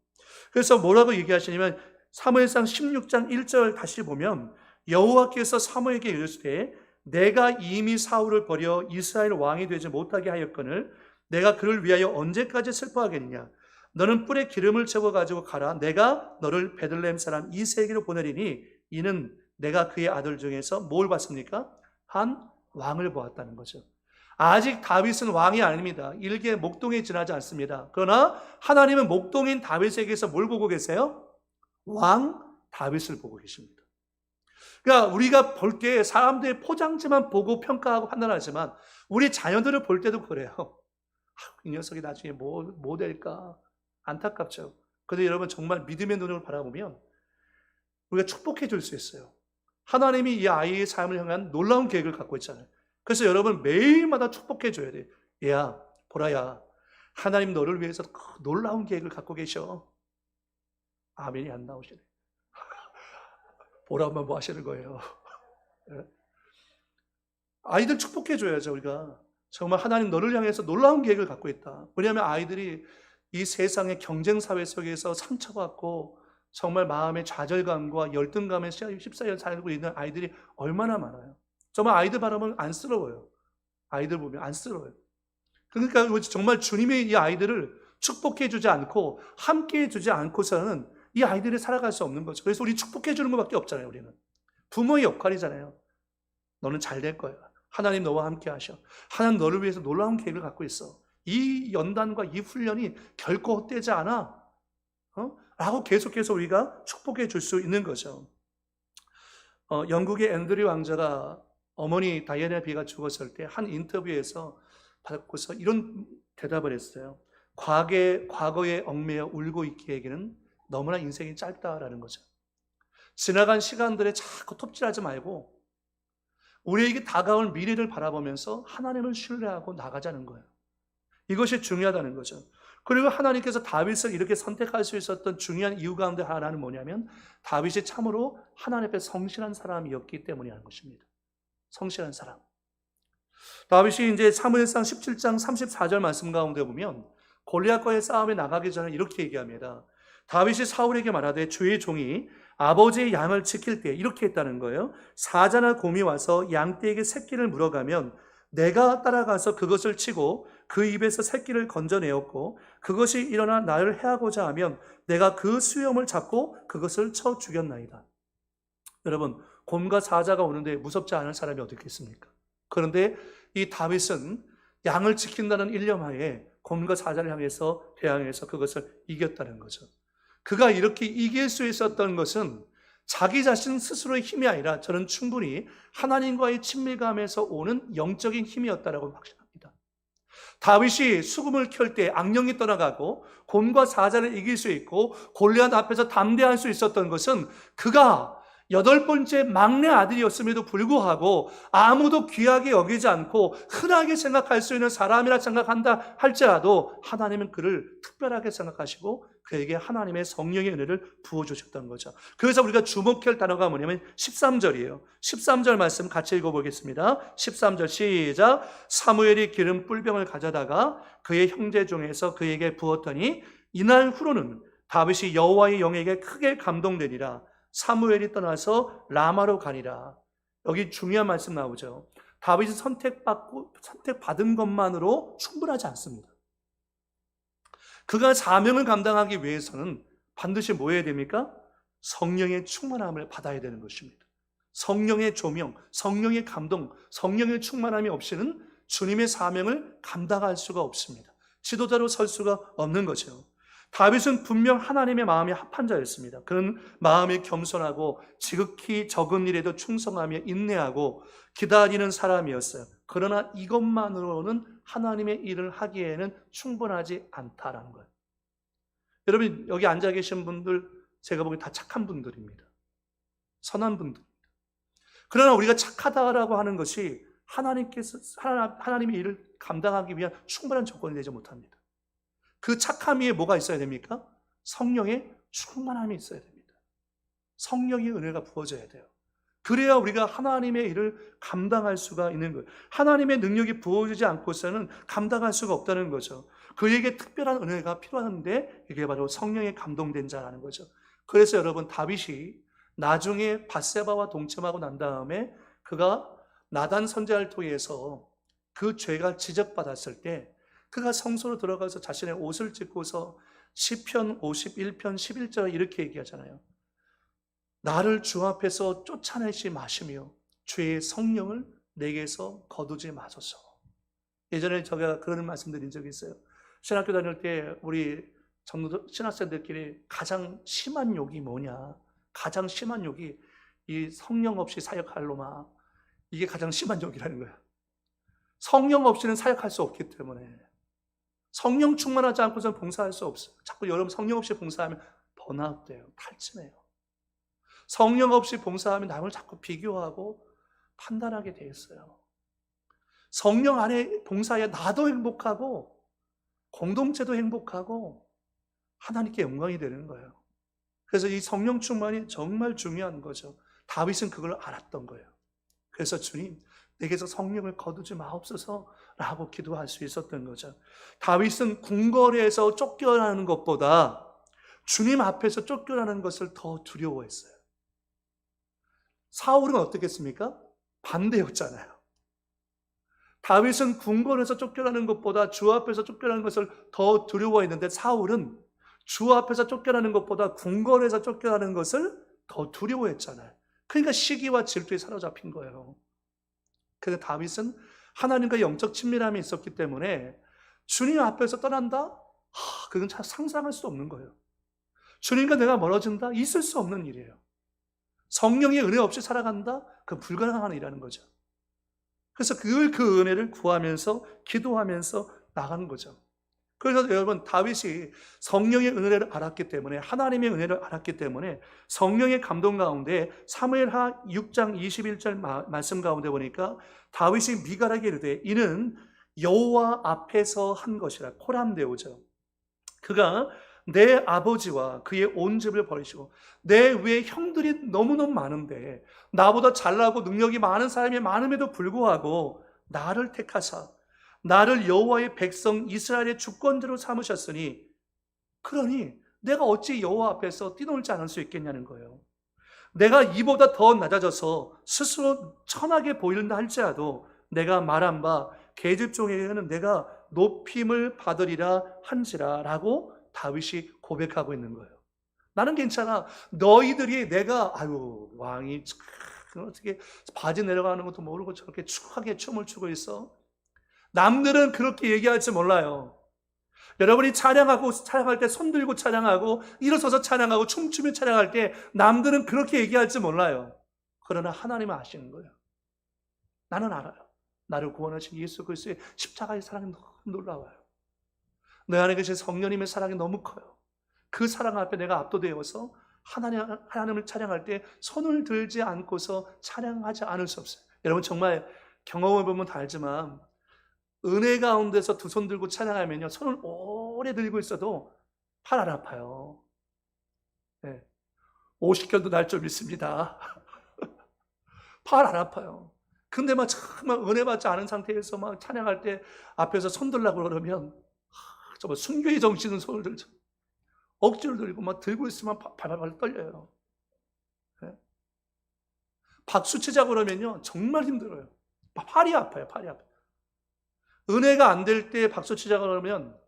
그래서 뭐라고 얘기하시냐면 사무엘상 16장 1절 다시 보면 여호와께서 사무엘에게 이르시되 내가 이미 사울을 버려 이스라엘 왕이 되지 못하게 하였거늘 내가 그를 위하여 언제까지 슬퍼하겠느냐. 너는 뿔에 기름을 채워 가지고 가라. 내가 너를 베들레헴 사람 이새에게로 보내리니 이는 내가 그의 아들 중에서 뭘 봤습니까? 한 왕을 보았다는 거죠. 아직 다윗은 왕이 아닙니다. 일개 목동에 지나지 않습니다. 그러나 하나님은 목동인 다윗에게서 뭘 보고 계세요? 왕 다윗을 보고 계십니다. 그러니까 우리가 볼 때 사람들의 포장지만 보고 평가하고 판단하지만 우리 자녀들을 볼 때도 그래요. 이 녀석이 나중에 뭐 될까? 안타깝죠. 그런데 여러분, 정말 믿음의 눈으로 바라보면 우리가 축복해 줄 수 있어요. 하나님이 이 아이의 삶을 향한 놀라운 계획을 갖고 있잖아요. 그래서 여러분 매일마다 축복해 줘야 돼요. 얘야, 보라야, 하나님 너를 위해서 놀라운 계획을 갖고 계셔. 아멘이 안 나오시네. 보라만 뭐 하시는 거예요? 아이들 축복해 줘야죠. 우리가 정말 하나님 너를 향해서 놀라운 계획을 갖고 있다. 왜냐하면 아이들이 이 세상의 경쟁 사회 속에서 상처받고 정말 마음의 좌절감과 열등감에 휩싸여 살고 있는 아이들이 얼마나 많아요. 정말 아이들 바라보면 안쓰러워요. 아이들 보면 안쓰러워요. 그러니까 정말 주님이 이 아이들을 축복해 주지 않고 함께 해 주지 않고서는 이 아이들이 살아갈 수 없는 거죠. 그래서 우리 축복해 주는 것밖에 없잖아요. 우리는 부모의 역할이잖아요. 너는 잘 될 거야. 하나님 너와 함께 하셔. 하나님 너를 위해서 놀라운 계획을 갖고 있어. 이 연단과 이 훈련이 결코 헛되지 않아. 라고 계속해서 우리가 축복해 줄 수 있는 거죠. 영국의 앤드류 왕자가 어머니 다이애나 비가 죽었을 때 한 인터뷰에서 받고서 이런 대답을 했어요. 과거에 얽매여 울고 있기에는 너무나 인생이 짧다라는 거죠. 지나간 시간들에 자꾸 톱질하지 말고 우리에게 다가올 미래를 바라보면서 하나님을 신뢰하고 나가자는 거예요. 이것이 중요하다는 거죠. 그리고 하나님께서 다윗을 이렇게 선택할 수 있었던 중요한 이유 가운데 하나는 뭐냐면 다윗이 참으로 하나님 앞에 성실한 사람이었기 때문이라는 것입니다. 성실한 사람. 다윗이 이제 사무엘상 17장 34절 말씀 가운데 보면 골리앗과의 싸움에 나가기 전에 이렇게 얘기합니다. 다윗이 사울에게 말하되 주의 종이 아버지의 양을 지킬 때 이렇게 했다는 거예요. 사자나 곰이 와서 양떼에게 새끼를 물어가면 내가 따라가서 그것을 치고 그 입에서 새끼를 건져내었고 그것이 일어나 나를 해하고자 하면 내가 그 수염을 잡고 그것을 쳐 죽였나이다. 여러분, 곰과 사자가 오는데 무섭지 않은 사람이 어디 있겠습니까? 그런데 이 다윗은 양을 지킨다는 일념하에 곰과 사자를 향해서 대항해서 그것을 이겼다는 거죠. 그가 이렇게 이길 수 있었던 것은 자기 자신 스스로의 힘이 아니라 저는 충분히 하나님과의 친밀감에서 오는 영적인 힘이었다라고 확신합니다. 다윗이 수금을 켤 때 악령이 떠나가고 곰과 사자를 이길 수 있고 골리앗 앞에서 담대할 수 있었던 것은 그가 8번째 막내 아들이었음에도 불구하고 아무도 귀하게 여기지 않고 흔하게 생각할 수 있는 사람이라 생각한다 할지라도 하나님은 그를 특별하게 생각하시고 그에게 하나님의 성령의 은혜를 부어주셨던 거죠. 그래서 우리가 주목할 단어가 뭐냐면 13절이에요. 13절 말씀 같이 읽어보겠습니다. 13절 시작. 사무엘이 기름 뿔병을 가져다가 그의 형제 중에서 그에게 부었더니 이날 후로는 다윗이 여호와의 영에게 크게 감동되니라. 사무엘이 떠나서 라마로 가니라. 여기 중요한 말씀 나오죠. 다윗이 선택받은 것만으로 충분하지 않습니다. 그가 사명을 감당하기 위해서는 반드시 뭐 해야 됩니까? 성령의 충만함을 받아야 되는 것입니다. 성령의 조명, 성령의 감동, 성령의 충만함이 없이는 주님의 사명을 감당할 수가 없습니다. 지도자로 설 수가 없는 거죠. 다윗은 분명 하나님의 마음이 합한 자였습니다. 그는 마음이 겸손하고 지극히 적은 일에도 충성하며 인내하고 기다리는 사람이었어요. 그러나 이것만으로는 하나님의 일을 하기에는 충분하지 않다라는 거예요. 여러분 여기 앉아 계신 분들 제가 보기엔 다 착한 분들입니다. 선한 분들입니다. 그러나 우리가 착하다라고 하는 것이 하나님의 일을 감당하기 위한 충분한 조건이 되지 못합니다. 그 착함 위에 뭐가 있어야 됩니까? 성령의 충만함이 있어야 됩니다. 성령의 은혜가 부어져야 돼요. 그래야 우리가 하나님의 일을 감당할 수가 있는 거예요. 하나님의 능력이 부어지지 않고서는 감당할 수가 없다는 거죠. 그에게 특별한 은혜가 필요한데 이게 바로 성령에 감동된 자라는 거죠. 그래서 여러분 다윗이 나중에 밧세바와 동침하고 난 다음에 그가 나단 선지자를 통해서 그 죄가 지적받았을 때 그가 성소로 들어가서 자신의 옷을 찢고서 시편 51편 11절 이렇게 얘기하잖아요. 나를 주 앞에서 쫓아내지 마시며 주의 성령을 내게서 거두지 마소서. 예전에 제가 그런 말씀 드린 적이 있어요. 신학교 다닐 때 우리 신학생들끼리 가장 심한 욕이 뭐냐, 가장 심한 욕이 이 성령 없이 사역할 놈아, 이게 가장 심한 욕이라는 거예요. 성령 없이는 사역할 수 없기 때문에 성령 충만하지 않고서는 봉사할 수 없어요. 자꾸 여러분 성령 없이 봉사하면 번아웃 돼요. 탈진해요. 성령 없이 봉사하면 남을 자꾸 비교하고 판단하게 돼 있어요. 성령 안에 봉사해 나도 행복하고 공동체도 행복하고 하나님께 영광이 되는 거예요. 그래서 이 성령 충만이 정말 중요한 거죠. 다윗은 그걸 알았던 거예요. 그래서 주님, 내게서 성령을 거두지 마옵소서 라고 기도할 수 있었던 거죠. 다윗은 궁궐에서 쫓겨나는 것보다 주님 앞에서 쫓겨나는 것을 더 두려워했어요. 사울은 어떻겠습니까? 반대였잖아요. 다윗은 궁궐에서 쫓겨나는 것보다 주 앞에서 쫓겨나는 것을 더 두려워했는데, 사울은 주 앞에서 쫓겨나는 것보다 궁궐에서 쫓겨나는 것을 더 두려워했잖아요. 그러니까 시기와 질투에 사로잡힌 거예요. 그래서 다윗은 하나님과 영적 친밀함이 있었기 때문에 주님 앞에서 떠난다? 그건 참 상상할 수 없는 거예요. 주님과 내가 멀어진다? 있을 수 없는 일이에요. 성령의 은혜 없이 살아간다? 그건 불가능한 일이라는 거죠. 그래서 그 은혜를 구하면서 기도하면서 나가는 거죠. 그래서 여러분, 다윗이 성령의 은혜를 알았기 때문에, 하나님의 은혜를 알았기 때문에 성령의 감동 가운데 사무엘하 6장 21절 말씀 가운데 보니까 다윗이 미갈에게 이르되 이는 여호와 앞에서 한 것이라. 코람데오죠. 그가 내 아버지와 그의 온 집을 버리시고, 내 위에 형들이 너무너무 많은데 나보다 잘나고 능력이 많은 사람이 많음에도 불구하고 나를 택하사 나를 여호와의 백성 이스라엘의 주권자로 삼으셨으니, 그러니 내가 어찌 여호와 앞에서 뛰놀지 않을 수 있겠냐는 거예요. 내가 이보다 더 낮아져서 스스로 천하게 보이는다 할지라도 내가 말한 바 계집종에게는 내가 높임을 받으리라 한지라 라고 다윗이 고백하고 있는 거예요. 나는 괜찮아. 너희들이 내가 왕이 어떻게 바지 내려가는 것도 모르고 저렇게 추하게 춤을 추고 있어. 남들은 그렇게 얘기할지 몰라요. 여러분이 찬양할 때 손 들고 찬양하고 일어서서 찬양하고 춤추며 찬양할 때 남들은 그렇게 얘기할지 몰라요. 그러나 하나님은 아시는 거예요. 나는 알아요. 나를 구원하신 예수 그리스도의 십자가의 사랑이 너무 놀라워요. 내 안에 계신 성령님의 사랑이 너무 커요. 그 사랑 앞에 내가 압도되어서 하나님을 찬양할 때 손을 들지 않고서 찬양하지 않을 수 없어요. 여러분, 정말 경험해 보면 다 알지만 은혜 가운데서 두 손 들고 찬양하면요, 손을 오래 들고 있어도 팔 안 아파요. 네. 50견도 날 줄 믿습니다. 팔 안 아파요. 근데 막 정말 은혜 받지 않은 상태에서 막 찬양할 때 앞에서 손 들라고 그러면 정말 순교의 정신은 손을 들죠. 억지로 들고 막 들고 있으면 발발 떨려요. 네. 박수 치자고 그러면요, 정말 힘들어요. 팔이 아파요. 팔이 아파요. 은혜가 안 될 때 박수 치자고 그러면,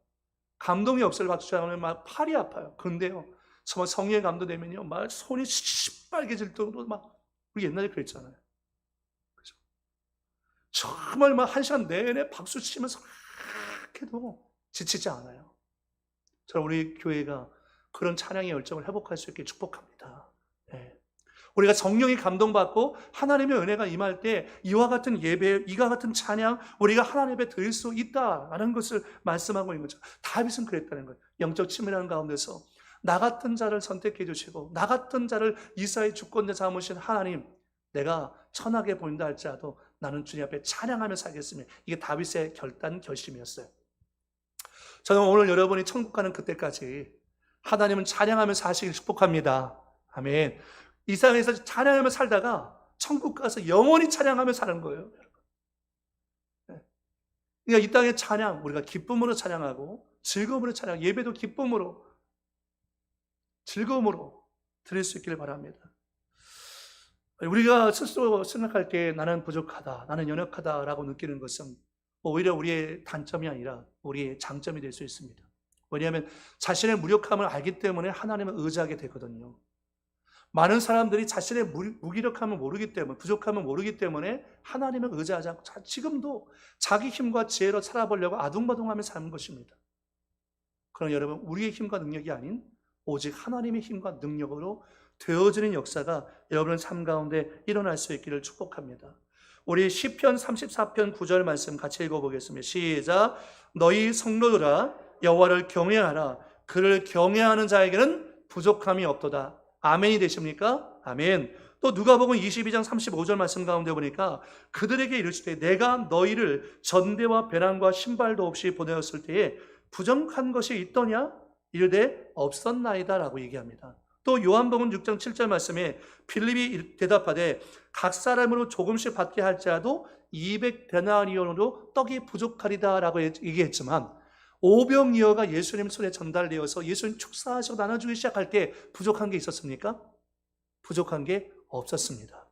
감동이 없을 박수 치자고 그러면 막 팔이 아파요. 그런데요, 정말 성령의 감동 되면요, 막 손이 시뻘개질 정도로 막, 우리 옛날에 그랬잖아요. 그죠? 정말 막 한 시간 내내 박수 치면서 막 해도 지치지 않아요. 저는 우리 교회가 그런 찬양의 열정을 회복할 수 있게 축복합니다. 네. 우리가 성령이 감동받고 하나님의 은혜가 임할 때 이와 같은 예배, 이와 같은 찬양 우리가 하나님 앞에 드릴 수 있다라는 것을 말씀하고 있는 거죠. 다윗은 그랬다는 거예요. 영적 치밀한 가운데서 나 같은 자를 선택해 주시고 나 같은 자를 이스라엘 주권자 삼으신 하나님, 내가 천하게 보인다 할지라도 나는 주님 앞에 찬양하며 살겠습니다. 이게 다윗의 결심이었어요. 저는 오늘 여러분이 천국 가는 그때까지 하나님은 찬양하며 사시길 축복합니다. 아멘. 이 세상에서 찬양하며 살다가 천국 가서 영원히 찬양하며 사는 거예요. 그러니까 이 땅의 찬양, 우리가 기쁨으로 찬양하고 즐거움으로 찬양, 예배도 기쁨으로 즐거움으로 드릴 수 있기를 바랍니다. 우리가 스스로 생각할 때 나는 부족하다, 나는 연약하다라고 느끼는 것은 오히려 우리의 단점이 아니라 우리의 장점이 될 수 있습니다. 왜냐하면 자신의 무력함을 알기 때문에 하나님을 의지하게 되거든요. 많은 사람들이 자신의 무기력함을 모르기 때문에, 부족함을 모르기 때문에 하나님을 의지하지 않고 지금도 자기 힘과 지혜로 살아보려고 아둥바둥하며 사는 것입니다. 그러나 여러분, 우리의 힘과 능력이 아닌 오직 하나님의 힘과 능력으로 되어지는 역사가 여러분의 삶 가운데 일어날 수 있기를 축복합니다. 우리 시편 34편 9절 말씀 같이 읽어보겠습니다. 시작. 너희 성도들아 여호와를 경외하라. 그를 경외하는 자에게는 부족함이 없도다. 아멘이 되십니까? 아멘. 또 누가복음 22장 35절 말씀 가운데 보니까 그들에게 이르시되 내가 너희를 전대와 배낭과 신발도 없이 보내었을 때에 부정한 것이 있더냐? 이르되 없었나이다 라고 얘기합니다. 또 요한복음 6장 7절 말씀에 빌립이 대답하되 각 사람으로 조금씩 받게 할지라도 200데나리온으로 떡이 부족하리다 라고 얘기했지만 오병이어가 예수님 손에 전달되어서 예수님 축사하시고 나눠주기 시작할 때 부족한 게 있었습니까? 부족한 게 없었습니다.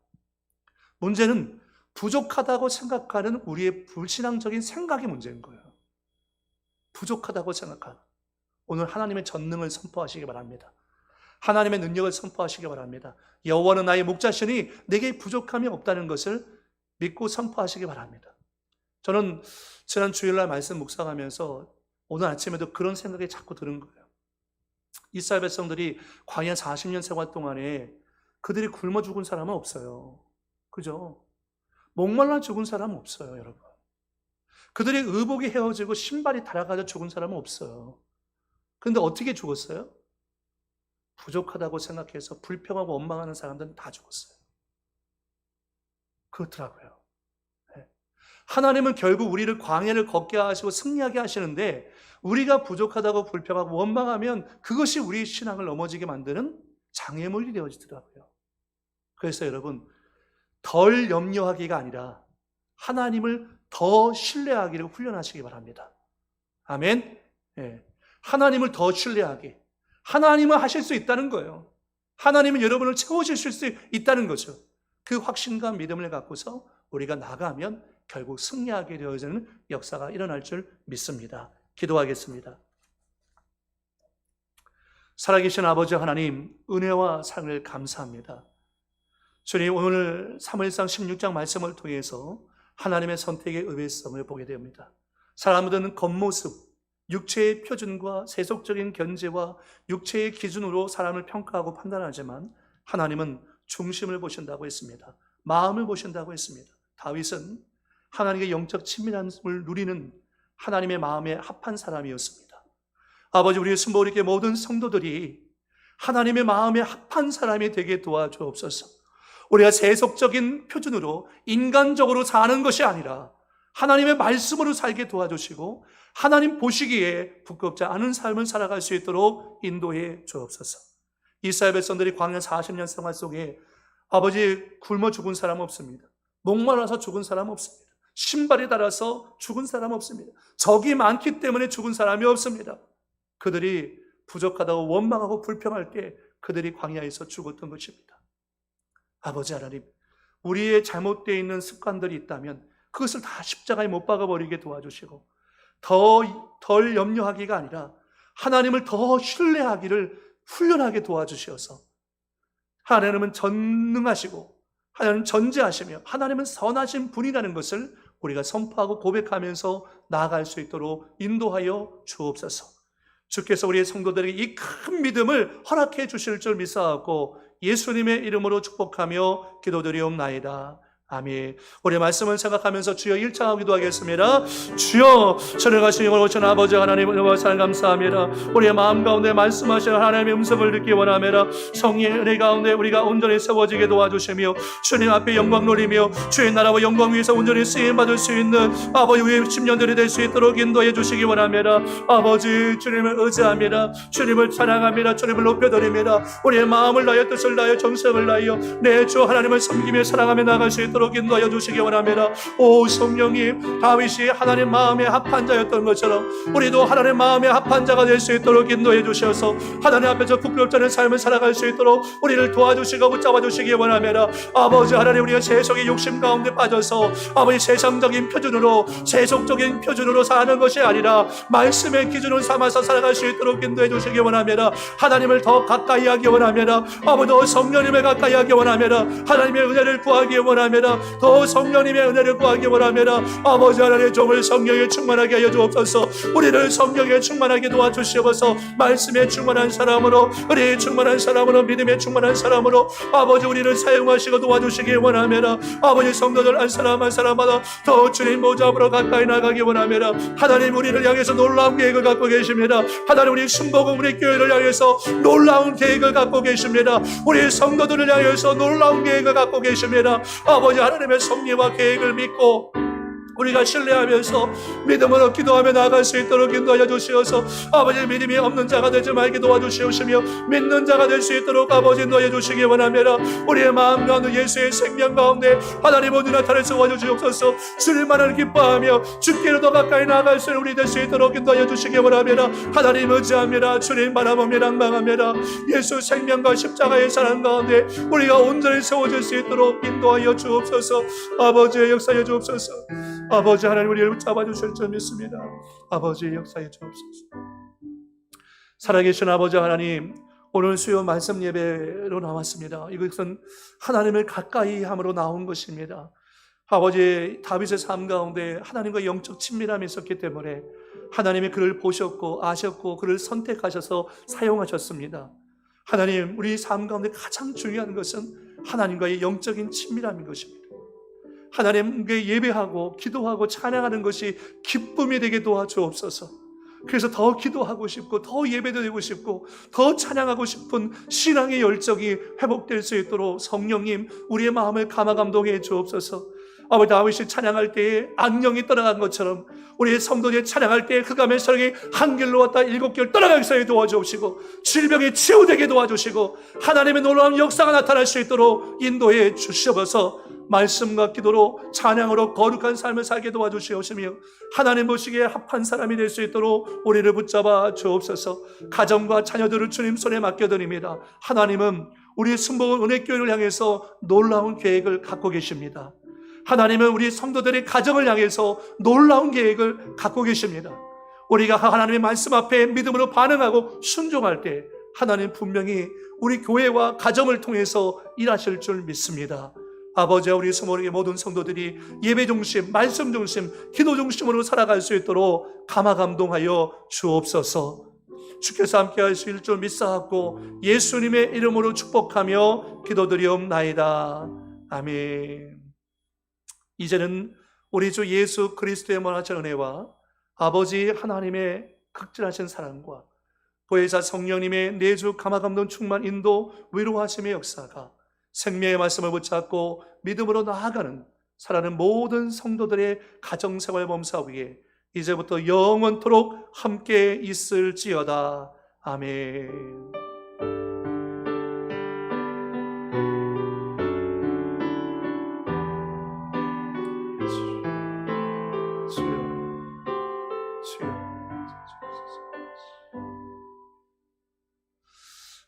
문제는 부족하다고 생각하는 우리의 불신앙적인 생각이 문제인 거예요. 부족하다고 생각하는. 오늘 하나님의 전능을 선포하시기 바랍니다. 하나님의 능력을 선포하시기 바랍니다. 여호와는 나의 목자시니 내게 부족함이 없다는 것을 믿고 선포하시기 바랍니다. 저는 지난 주일날 말씀 묵상하면서 오늘 아침에도 그런 생각이 자꾸 드는 거예요. 이스라엘 백성들이 광야 40년 생활 동안에 그들이 굶어 죽은 사람은 없어요. 그죠? 목말라 죽은 사람은 없어요, 여러분. 그들이 의복이 헤어지고 신발이 닳아가지고 죽은 사람은 없어요. 그런데 어떻게 죽었어요? 부족하다고 생각해서 불평하고 원망하는 사람들은 다 죽었어요. 그렇더라고요. 네. 하나님은 결국 우리를 광야를 걷게 하시고 승리하게 하시는데 우리가 부족하다고 불평하고 원망하면 그것이 우리 신앙을 넘어지게 만드는 장애물이 되어지더라고요. 그래서 여러분, 덜 염려하기가 아니라 하나님을 더 신뢰하기를 훈련하시기 바랍니다. 아멘. 네. 하나님을 더 신뢰하게. 하나님은 하실 수 있다는 거예요. 하나님은 여러분을 채워주실 수 있다는 거죠. 그 확신과 믿음을 갖고서 우리가 나가면 결국 승리하게 되어지는 역사가 일어날 줄 믿습니다. 기도하겠습니다. 살아계신 아버지 하나님, 은혜와 사랑을 감사합니다. 주님, 오늘 사무엘상 16장 말씀을 통해서 하나님의 선택의 의외성을 보게 됩니다. 사람들은 겉모습, 육체의 표준과 세속적인 견제와 육체의 기준으로 사람을 평가하고 판단하지만 하나님은 중심을 보신다고 했습니다. 마음을 보신다고 했습니다. 다윗은 하나님의 영적 친밀함을 누리는 하나님의 마음에 합한 사람이었습니다. 아버지, 우리 순복음교회 모든 성도들이 하나님의 마음에 합한 사람이 되게 도와주옵소서. 우리가 세속적인 표준으로 인간적으로 사는 것이 아니라 하나님의 말씀으로 살게 도와주시고 하나님 보시기에 부끄럽지 않은 삶을 살아갈 수 있도록 인도해 주옵소서. 이스라엘 백성들이 광야 40년 생활 속에 아버지 굶어 죽은 사람 없습니다. 목말라서 죽은 사람 없습니다. 신발이 닳아서 죽은 사람 없습니다. 적이 많기 때문에 죽은 사람이 없습니다. 그들이 부족하다고 원망하고 불평할 때 그들이 광야에서 죽었던 것입니다. 아버지 하나님, 우리의 잘못되어 있는 습관들이 있다면 그것을 다 십자가에 못 박아버리게 도와주시고 덜 염려하기가 아니라 하나님을 더 신뢰하기를 훈련하게 도와주시어서 하나님은 전능하시고 하나님은 전지하시며 하나님은 선하신 분이라는 것을 우리가 선포하고 고백하면서 나아갈 수 있도록 인도하여 주옵소서. 주께서 우리의 성도들에게 이 큰 믿음을 허락해 주실 줄 믿사옵고 예수님의 이름으로 축복하며 기도드리옵나이다. 아멘. 우리 말씀을 생각하면서 주여 일창하고 기도하겠습니다. 주여, 전능하신 영원히 오신 아버지 하나님, 은혜와 사랑 감사합니다. 우리의 마음 가운데 말씀하시는 하나님의 음성을 듣기 원합니다. 성령의 은혜 가운데 우리가 온전히 세워지게 도와주시며 주님 앞에 영광 돌리며 주의 나라와 영광 위에서 온전히 쓰임받을 수 있는 아버지 우리의 10년들이 될 수 있도록 인도해 주시기 원합니다. 아버지, 주님을 의지합니다. 주님을 찬양합니다. 주님을 높여드립니다. 우리의 마음을 다하여 뜻을 다하여 정성을 다하여 내 주 하나님을 섬기며 사랑하며 나아갈 수 있도록 인도하여 주시기 원합니다. 오 성령님, 다윗이 하나님 마음에 합한 자였던 것처럼 우리도 하나님 마음에 합한 자가 될 수 있도록 인도해 주셔서 하나님 앞에서 부끄럽지 않은 삶을 살아갈 수 있도록 우리를 도와주시고 붙잡아 주시기 원합니다. 아버지 하나님, 우리가 세속의 욕심 가운데 빠져서 아버지 세상적인 표준으로 세속적인 표준으로 사는 것이 아니라 말씀의 기준을 삼아서 살아갈 수 있도록 인도해 주시기 원합니다. 하나님을 더 가까이 하기 원합니다. 아버지 더 성령님을 가까이 하기 원합니다. 하나님의 은혜를 구하기 원합니다. 더 성령님의 은혜를 구하기 원합니다. 아버지 하나님의 종을 성령에 충만하게 하여 주옵소서. 우리를 성령에 충만하게 도와주시옵소서. 말씀에 충만한 사람으로, 은혜에 충만한 사람으로, 믿음에 충만한 사람으로 아버지 우리를 사용하시고 도와주시기 원합니다. 아버지 성도들 한 사람 한 사람마다 더 주님 보좌 앞으로 가까이 나가기 원합니다. 하나님, 우리를 향해서 놀라운 계획을 갖고 계십니다. 하나님, 우리 순복음 우리 교회를 향해서 놀라운 계획을 갖고 계십니다. 우리 성도들을 향해서 놀라운 계획을 갖고 계십니다. 아버지 하나님의 섭리와 계획을 믿고 우리가 신뢰하면서 믿음으로 기도하며 나아갈 수 있도록 인도하여 주시어서 아버지 믿음이 없는 자가 되지 말게 도와주시옵시며 믿는 자가 될 수 있도록 아버지 인도하여 주시기 원합니다. 우리의 마음 가운데 예수의 생명 가운데 하나님 오늘 나타내서 와주시옵소서. 주님만을 기뻐하며 주께로 더 가까이 나아갈 수 있는 우리 될 수 있도록 인도하여 주시기 원합니다. 하나님 의지합니다. 주님 바라보며 낭망합니다. 예수 생명과 십자가의 사랑 가운데 우리가 온전히 세워질 수 있도록 인도하여 주옵소서. 아버지의 역사에 주옵소서. 아버지 하나님 우리를 붙잡아 주실 줄 믿습니다. 아버지의 역사에 주옵소서. 살아계신 아버지 하나님, 오늘 수요 말씀 예배로 나왔습니다. 이것은 하나님을 가까이 함으로 나온 것입니다. 아버지 다윗의 삶 가운데 하나님과 영적 친밀함이 있었기 때문에 하나님이 그를 보셨고 아셨고 그를 선택하셔서 사용하셨습니다. 하나님, 우리 삶 가운데 가장 중요한 것은 하나님과의 영적인 친밀함인 것입니다. 하나님께 예배하고 기도하고 찬양하는 것이 기쁨이 되게 도와주옵소서. 그래서 더 기도하고 싶고 더 예배드리고 싶고 더 찬양하고 싶은 신앙의 열정이 회복될 수 있도록 성령님 우리의 마음을 감화감동해 주옵소서. 아버지 다윗이 찬양할 때에 악령이 떠나간 것처럼 우리의 성도들이 찬양할 때에 흑암의 세력이 한 길로 왔다 7길 떠나가게 하여 도와주시고 질병이 치유되게 도와주시고 하나님의 놀라운 역사가 나타날 수 있도록 인도해 주시옵소서. 말씀과 기도로 찬양으로 거룩한 삶을 살게 도와주시옵시며 하나님 보시기에 합한 사람이 될 수 있도록 우리를 붙잡아 주옵소서. 가정과 자녀들을 주님 손에 맡겨드립니다. 하나님은 우리 순복음 은혜교회를 향해서 놀라운 계획을 갖고 계십니다. 하나님은 우리 성도들의 가정을 향해서 놀라운 계획을 갖고 계십니다. 우리가 하나님의 말씀 앞에 믿음으로 반응하고 순종할 때 하나님 분명히 우리 교회와 가정을 통해서 일하실 줄 믿습니다. 아버지와 우리 수모르게 모든 성도들이 예배 중심, 말씀 중심, 기도 중심으로 살아갈 수 있도록 감화감동하여 주옵소서. 주께서 함께 하실 줄 믿사옵고 예수님의 이름으로 축복하며 기도드리옵나이다. 아멘. 이제는 우리 주 예수 그리스도의 무한한 은혜와 아버지 하나님의 극진하신 사랑과 보혜사 성령님의 내주 감화감동 충만 인도 위로하심의 역사가 생명의 말씀을 붙잡고 믿음으로 나아가는 살아가는 모든 성도들의 가정생활 범사 위에 이제부터 영원토록 함께 있을지어다. 아멘.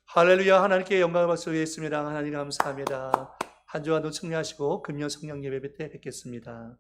할렐루야. 하나님께 영광을 받습니다. 하나님 감사합니다. 한 주간도 승리하시고 금요 성령 예배 때 뵙겠습니다.